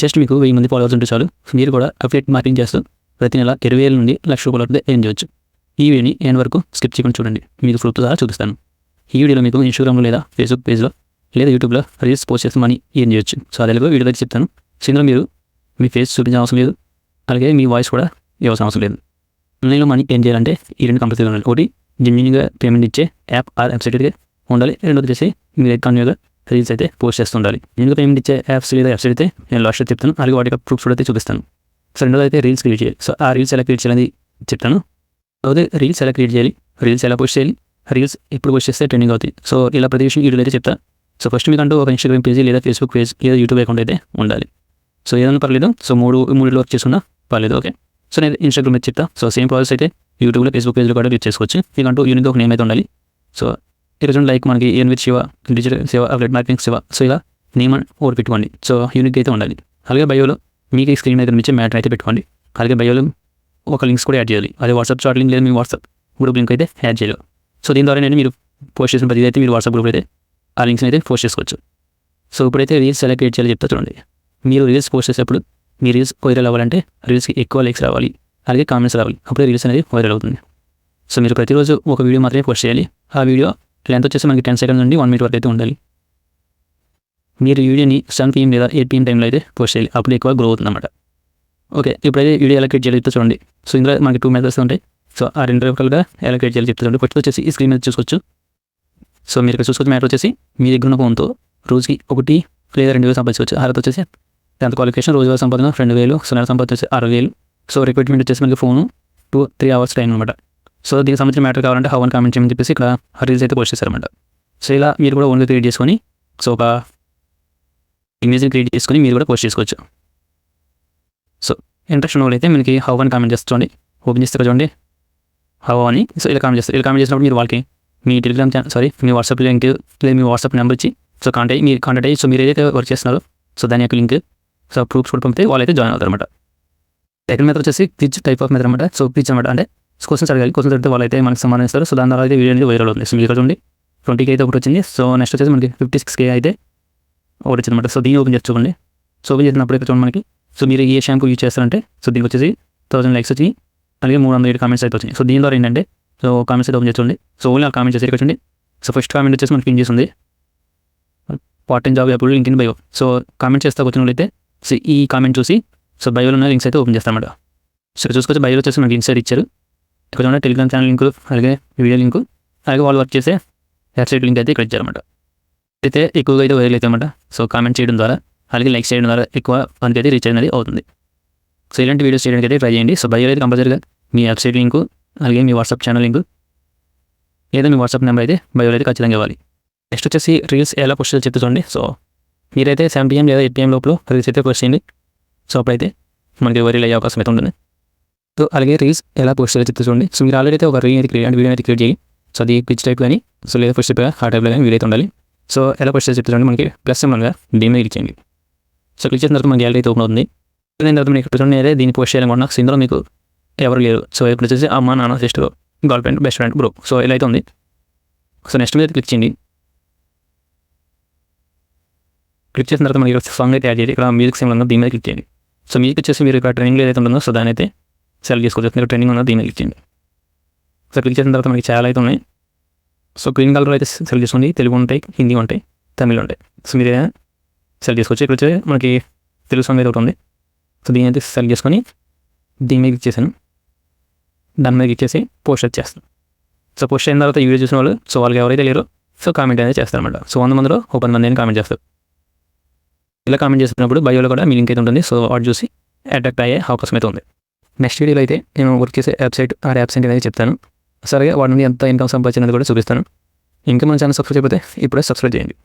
Just మీకు 1000 మంది followers ఉంటే చాలు, మీరు కూడా అఫిలియేట్ మార్కెటింగ్ చేస్తూ ప్రతి నెల 20,000 నుండి 1,00,000 రూపాయల వరకు ఎర్న్ చేయొచ్చు. ఈ వీడియోని ఎండ్ వరకు స్కిప్ చేయకుండా చూడండి, మీకు ప్రూఫ్తో సహా చూపిస్తాను. ఈ వీడియోలో మీకు ఇన్స్టాగ్రామ్లో లేదా ఫేస్బుక్ పేజ్లో లేదా యూట్యూబ్లో రీల్స్ పోస్ట్ చేసి మనీ ఎర్న్ చేయొచ్చు. సో అదే వీడియోలో చెప్తాను. సో ఇందులో మీరు మీ ఫేస్ చూపించిన అవసరం లేదు, అలాగే మీ వాయిస్ కూడా ఇవ్వాల్సిన అవసరం లేదు. ఆన్లైన్లో మనీ ఎర్న్ చేయాలంటే ఈ రెండు కంపల్సరీగా ఉండాలి. ఒకటి జెన్యూన్గా పేమెంట్ ఇచ్చే యాప్ ఆర్ వెబ్సైట్ అయితే ఉండాలి. రెండోది వచ్చేసి మీరు కంటిన్యూగా రీల్స్ అయితే పోస్ట్ చేస్తూ ఉండాలి. జెన్యూన్గా పేమెంట్ ఇచ్చే యాప్స్ లేదా వెబ్సైట్ అయితే నేను లాస్ట్లో చెప్తాను, అలాగే వాటి ప్రూఫ్స్ కూడా అయితే చూపిస్తాను. సో రెండోది అయితే రీల్స్ క్రియేట్ చేయాలి. సో ఆ రీల్స్ ఎలా క్రియేట్ చేయాలని చెప్తాను. అదే రీల్స్ ఎలా క్రియేట్ చేయాలి, రీల్స్ ఎలా పోస్ట్ చేయాలి, రీల్స్ ఎప్పుడు పోస్ట్ చేస్తే ట్రెండింగ్ అవుతాయి. సో ఇలా ప్రతి విషయం వీడియోలో అయితే చెప్తాను. సో ఫస్ట్ మీకంటూ ఒక ఇన్స్టాగ్రామ్ పేజీ లేదా ఫేస్బుక్ పేజ్ లేదా యూట్యూబ్ అకౌంట్ అయితే ఉండాలి. సో ఏదైనా పర్లేదు. సో మూడులో వర్క్ చేసుకున్నా పర్లేదు. ఓకే, సో నేను ఇన్స్టాగ్రామ్ అయితే చెప్తా. సో సేమ్ ప్రాసెస్ అయితే యూట్యూబ్లో ఫేస్బుక్ పేజ్లో కూడా యూజ్ చేసుకోవచ్చు. మీకంటూ యూనిక్ ఒక నేమ్ అయితే ఉండాలి. సో ఈరోజు లైక్ మనకి earn with Shiva, digital Shiva, affiliate marketing Shiva. So ఇలా నేమ్ ఒకటి పెట్టుకోండి. సో యూనిక్ అయితే ఉండాలి. అలాగే బయోలో మీకు స్క్రీన్ మీద కనిపించే మ్యాటర్ అయితే పెట్టుకోండి. అలాగే బయోలో ఒక లింక్స్ కూడా యాడ్ చేయాలి. అదే వాట్సాప్ చాట్ లింక్ లేదా మీ వాట్సాప్ గ్రూప్ లింక్ అయితే యాడ్ చేయాలి. సో దీని ద్వారా మీరు పోస్ట్ చేసిన ప్రతి అయితే మీరు వాట్సాప్ గ్రూప్ అయితే ఆ లింక్స్ని అయితే పోస్ట్ చేసుకోవచ్చు. సో ఇప్పుడైతే రీల్స్ ఎలా క్రియేట్ చేయాలో చెప్తా చూడండి. మీరు రీల్స్ పోస్ట్ చేసేటప్పుడు మీ రీల్స్ వైరల్ అవ్వాలంటే రీల్స్కి ఎక్కువ లైక్స్ రావాలి, అలాగే కామెంట్స్ రావాలి. అప్పుడే రీల్స్ అనేది వైరల్ అవుతుంది. సో మీరు ప్రతిరోజు ఒక వీడియో మాత్రమే పోస్ట్ చేయాలి. ఆ వీడియో లెంత్ వచ్చేసి మనకి 10 సెకండ్స్ నుండి 1 మినిట్ వరకు అయితే ఉండాలి. మీరు వీడియోని 7 PM లేదా 8 PM టైంలో అయితే పోస్ట్ చేయాలి. అప్పుడు ఎక్కువ గ్రో అవుతుంది అన్నమాట. ఓకే, ఇప్పుడైతే వీడియో ఎలా క్రియేట్ చేయాలో చెప్తా చూడండి. సో ఇందులో మనకి 2 మెథడ్స్ ఉంటాయి. సో ఆ 2 రకాలుగా ఎలా క్రియేట్ చేయాలో చెప్తా చూడండి. ఫస్ట్ వచ్చేసి ఈ స్క్రీన్ మీద చూసుకోవచ్చు. సో మీరు ఇక్కడ చూసుకోవచ్చు మ్యాటర్ వచ్చేసి మీ దగ్గర ఉన్న ఫోన్తో రోజుకి 1 లేదా 2 వేలు సంపాదించవచ్చు. అర్హత వచ్చేసి 10th క్వాలిఫికేషన్, రోజువారీ సంపాదన 2,000, సో నెల సంపాదన వచ్చేసి 6,000. సో రిక్వైర్మెంట్ వచ్చేసి మనకి ఫోను 2-3 అవర్స్ టైం అనమాట. సో దీనికి సంబంధించిన మ్యాటర్ కావాలంటే హౌ అని కామెంట్ చేయమని చెప్పేసి ఇక్కడ రీల్స్ అయితే పోస్ట్ చేశారన్నమాట. సో ఇలా మీరు కూడా ఓన్గా క్రియేట్ చేసుకొని సో ఒక ఇమేజ్ని క్రియేట్ చేసుకొని మీరు కూడా పోస్ట్ చేసుకోవచ్చు. సో ఇంట్రెస్ట్ ఉన్న వాళ్ళైతే మనకి హౌ అని కామెంట్ చేస్తుంది. ఓపెన్ చేస్తే చూడండి హౌ అని. సో ఇలా కామెంట్ చేస్తారు. ఇలా కామెంట్ చేసినప్పుడు మీరు వాళ్ళకి మీ టెలిగ్రామ్ మీ వాట్సాప్ లింక్ లేదా మీ వాట్సాప్ నెంబర్ ఇచ్చి సో కాంటాక్ట్ అయ్యి సో మీరు ఏదైతే వర్క్ చేస్తున్నారో సో దాని యొక్క లింక్ సో ప్రూఫ్స్ కూడా పంపితే వాళ్ళైతే జాయిన్ అవుతారు అనమాట. సెకండ్ మెథడ్ వచ్చేసి క్విజ్ టైప్ ఆఫ్ మెథడ్ అనమాట. సో క్విజ్ అనమాట అంటే క్వశ్చన్స్ అడగాలి. క్వశ్చన్స్ అడిగితే వాళ్ళైతే మనకి సమాధానిస్తారు. సో దాని ద్వారా అయితే వీడియో అనేది వైరల్ అవుతుంది. సో మీరు చూడండి 20K అయితే ఒకటి వచ్చింది. సో నెక్స్ట్ వచ్చేసి మనకి 56K అయితే ఒకటి వచ్చింది అనమాట. సో దీన్ని ఓపెన్ చేసి చూడండి. సో ఓపెన్ చేసినప్పుడు ఇక్కడ చూడండి మనకి సో మీరు ఏ షాంపూ యూజ్ చేస్తారంటే సో దీనికి వచ్చేసి 1000 లైక్స్ వచ్చి అలాగే 307 కామెంట్స్ అయితే వచ్చినాయి. సో దీని ద్వారా ఏంటంటే సో కామెంట్స్ అయితే ఓపెన్ చేసి చూడండి. సో ఓన్లీ ఆ కామెంట్ చేసి ఇక్కడ చూడండి. సో ఫస్ట్ కామెంట్ వచ్చేసి మనకి పిన్ చేస్తుంది పార్ట్ టైం జాబ్ అప్పుడు link in bio. So comment చేస్తా వచ్చిన వాళ్ళైతే సో ఈ కామెంట్ చూసి సో బయోలో ఉన్న లింక్స్ అయితే ఓపెన్ చేస్తారన్నమాట. సో చూసుకొచ్చి బయోలో వచ్చేసి మనకి లింక్స్ అయితే ఇచ్చారు. ఇక్కడ చూడండి టెలిగ్రామ్ ఛానల్ లింక్, అలాగే వీడియో లింక్, అలాగే వాళ్ళు వర్క్ చేసే వెబ్సైట్ లింక్ అయితే ఇక్కడ ఇచ్చారన్నమాట. అయితే ఎక్కువగా అయితే వైరల్ అవుతాయి అన్నమాట. సో కామెంట్ చేయడం ద్వారా అలాగే లైక్స్ చేయడం ద్వారా ఎక్కువ మనకి అయితే రీచ్ అనేది అవుతుంది. సో ఇలాంటి వీడియోస్ చేయడానికి అయితే ట్రై చేయండి. సో బయోలో అయితే కంపల్సరీగా మీ వెబ్సైట్ లింక్ అలాగే మీ వాట్సాప్ ఛానల్ లింక్ లేదా మీ వాట్సాప్ నెంబర్ అయితే బయోలో అయితే ఖచ్చితంగా ఇవ్వాలి. నెక్స్ట్ వచ్చేసి రీల్స్ ఎలా పోస్ట్ చేయాలో చెప్తే చూడండి. సో మీరైతే 7 PM లేదా 8 PM లోపల రీల్స్ అయితే పోస్ట్ చేయండి. సో అప్పుడైతే మనకి వైరల్ అయ్యే అవకాశం అయితే ఉంటుంది. సో అలాగే రీల్స్ ఎలా పోస్ట్ చేయాలో చెప్తే చూడండి. సో మీరు ఆల్రెడీ అయితే ఒక వీడియో అయితే క్రియేట్ చేయి. సో అది పిచ్ టైప్ కానీ సో లేదా ఫస్ట్ టైప్ ఆ టైప్లో కానీ వీడియో అయితే ఉండాలి. సో ఎలా పోస్ట్ చేయాలో చెప్తే చూడండి. మనకి ప్లస్ సింబల్గా దీని మీద క్లిక్ చేయండి. సో క్లిక్ చేసిన తర్వాత మన గ్యాలరీ అయితే ఓపెన్ అవుతుంది. దాని తర్వాత మీకు ఇక్కడ చూడండి దీన్ని పోస్ట్ చేయాలనుకుంటున్నా. సో ఇందులో మీకు ఎవరు లేరు. సో ఇప్పుడు వచ్చేసి అమ్మ, నాన్న, sister, girl friend, best friend, bro. So ఇలా అయితే ఉంది. సో నెక్స్ట్ మీద క్లిక్ చేయండి. క్లిక్ చేసిన తర్వాత మనకి సాంగ్ అయితే యాడ్ చేయండి. ఇక్కడ మ్యూజిక్ సింబల్ ఉన్న దీని మీద క్లిక్ చేయండి. సో మ్యూజిక్ వచ్చేసి మీరు ఇక్కడ ట్రైనింగ్లో ఏదైతే ఉంటుందో సో దాని అయితే సెలెక్ట్ చేసుకోవచ్చు. మీరు ట్రైనింగ్ ఉన్న దీని మీద క్లిక్ చేయండి. సో క్లిక్ చేసిన తర్వాత మనకి చాలా అయితే ఉన్నాయి. సో గ్రీన్ కలర్ అయితే సెలెక్ట్ చేసుకోండి. తెలుగు ఉంటాయి, హిందీ ఉంటాయి, తమిళ్ ఉంటాయి. సో మీరు ఏదైనా సెలెక్ట్ చేసుకోవచ్చు. ఇక్కడ వచ్చి మనకి తెలుగు సాంగ్ అయితే ఒకటి ఉంది. సో దీని అయితే సెలెక్ట్ చేసుకొని దీని మీద క్లిక్ చేశాను. దాని మీద క్లిక్ చేసి పోస్ట్ అయితే చేస్తాను. సో పోస్ట్ అయిన తర్వాత ఈ వీడియో చూసిన వాళ్ళు సో వాళ్ళకి ఎవరైతే లేరో సో కామెంట్ అనేది చేస్తారన్నమాట. సో 100 మందిలో 10 మంది అని కామెంట్ చేస్తారు. ఇలా కామెంట్ చేస్తున్నప్పుడు బయోలో కూడా మీ లింక్ అయితే ఉంటుంది. సో వాటి చూసి అట్రాక్ట్ అయ్యే అవకాశం అయితే ఉంది. నెక్స్ట్ వీడియోలో అయితే నేను వర్క్ చేసే వెబ్సైట్ ఆ యాప్స్ అనేది చెప్తాను. సరిగా వాటి నుండి ఎంత ఇన్కమ్ సంపాదించినది కూడా చూపిస్తాను. ఇంకా మన ఛానల్ సబ్స్క్రైబ్ అయిపోతే ఇప్పుడే సబ్స్క్రైబ్ చేయండి.